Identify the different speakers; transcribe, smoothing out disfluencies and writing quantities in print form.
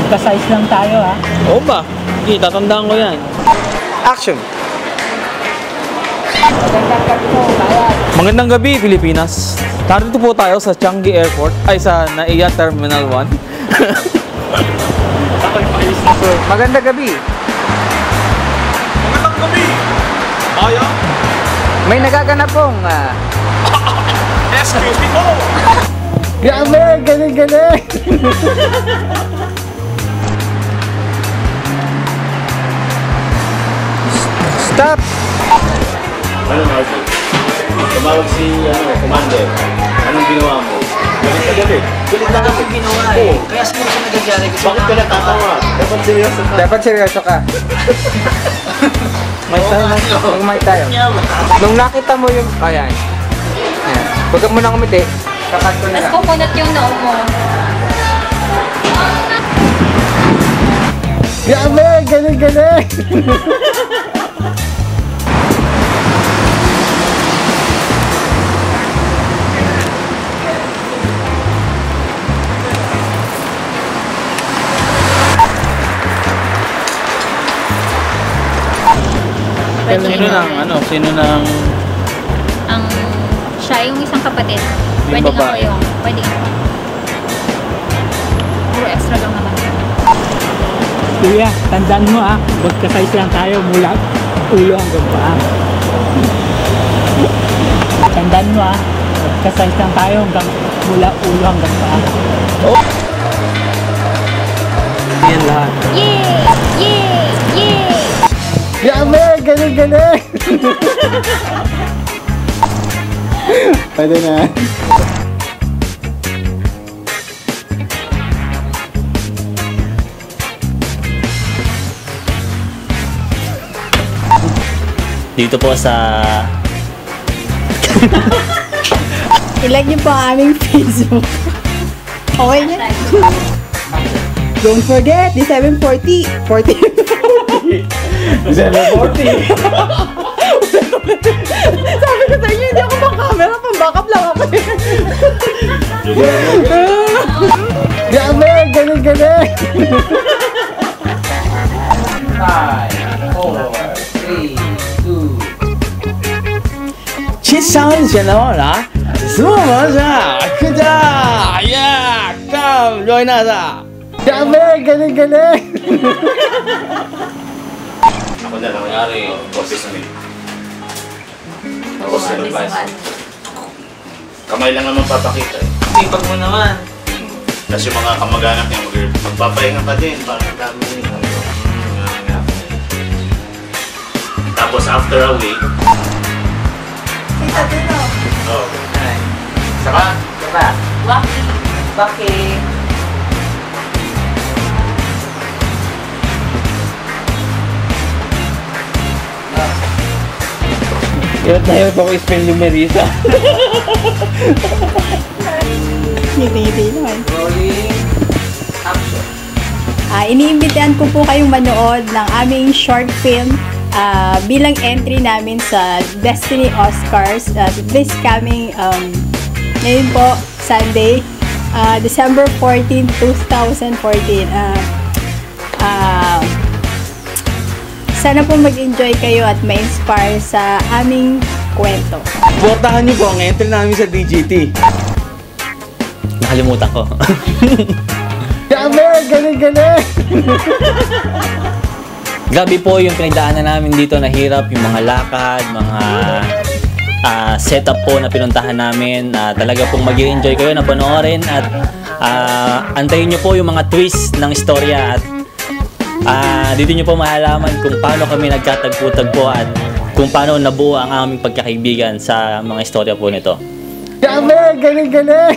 Speaker 1: Magka-size lang tayo ha.
Speaker 2: Oo ba? Hindi, tatandaan ko yan. Action!
Speaker 1: Magandang gabi po, bayan.
Speaker 2: Magandang gabi, Pilipinas. Narito po tayo sa Changi Airport, ay sa NAIA Terminal 1.
Speaker 3: Magandang gabi.
Speaker 4: Magandang gabi! Kaya?
Speaker 3: May nagaganap pong
Speaker 4: Excuse me po!
Speaker 1: Grabe, galing-galing.
Speaker 3: stop.
Speaker 5: Ano, Marshall? Tumawag si, commander. Anong ginawa mo? Galit na galit. Galit na galit.
Speaker 6: Ginawa eh. Kaya siguro siya nagagalit kasi
Speaker 5: Bakit ka natatawa? Dapat seryoso ka.
Speaker 3: Dapat seryoso ka. May tayo. May tayo. Nung nakita mo yung... Ayan. Ayan. Huwag ka muna kumiti. Kakat ko na
Speaker 7: Tapos
Speaker 3: lang.
Speaker 7: kukunot yung noo mo.
Speaker 1: Grabe, galing-galing.
Speaker 2: Sino nang, sino nang...
Speaker 7: Ang siya yung isang kapatid.
Speaker 2: Yung
Speaker 7: Pwede ako
Speaker 2: babae.
Speaker 7: yung... Pwede ako. Puro extra lang naman.
Speaker 1: Kuya, tandaan mo ha. Magka-size lang tayo mula ulo hanggang paa. Tandaan mo ha. Magka-size lang tayo mula ulo hanggang paa.
Speaker 2: Yan lahat.
Speaker 7: Yay! Yay! Yay!
Speaker 1: Grabe, galing-galing. Pwede na.
Speaker 6: Dito po sa...
Speaker 8: I-like niyo po ang aming Facebook. Okay na? Don't forget, the 740. 40.
Speaker 2: 740.
Speaker 8: Sabi ko sa inyo, hindi ako pang camera, pang backup lang ako.
Speaker 1: Grabe, galing-galing.
Speaker 2: 7小了啦，什么啊？看着呀，come join us 啊！
Speaker 1: Grabe, galing-galing.
Speaker 5: Ako na nangyari. Boses na Tapos na advice. Kamay lang naman papakita eh.
Speaker 6: Sipag mo naman.
Speaker 5: Tapos yung mga kamag-anak niya magpapahinga pa din. Parang dami rin. Tapos after a week,
Speaker 8: Tita Tino.
Speaker 5: oh,
Speaker 3: Saka? Saka?
Speaker 7: Waki.
Speaker 8: Bakit?
Speaker 2: Hirap na hirap ako i-spell yung Marisa.
Speaker 8: Ngiti-ngiti naman.
Speaker 3: Rolling. Action.
Speaker 8: Iniimbitahan ko po kayong manood ng aming short film bilang entry namin sa Destiny Oscars this coming ngayon po, Sunday, December 14, 2014. Sana po mag-enjoy kayo at ma-inspire sa aming kwento.
Speaker 2: Suportahan niyo po ang entry namin sa DGT.
Speaker 6: Nakalimutan ko.
Speaker 1: Grabe, galing-galing.
Speaker 6: Grabe po yung pinagdaanan namin dito na hirap, yung mga lakad, mga setup po na pinuntahan namin. Talaga pong mag-i-enjoy kayo na panoorin at antayin nyo po yung mga twist ng istorya at dito nyo po mahalaman kung paano kami nagkatagpo-tagpo at kung paano nabuo ang aming pagkakaibigan sa mga istorya po nito.
Speaker 1: Grabe, galing-galing.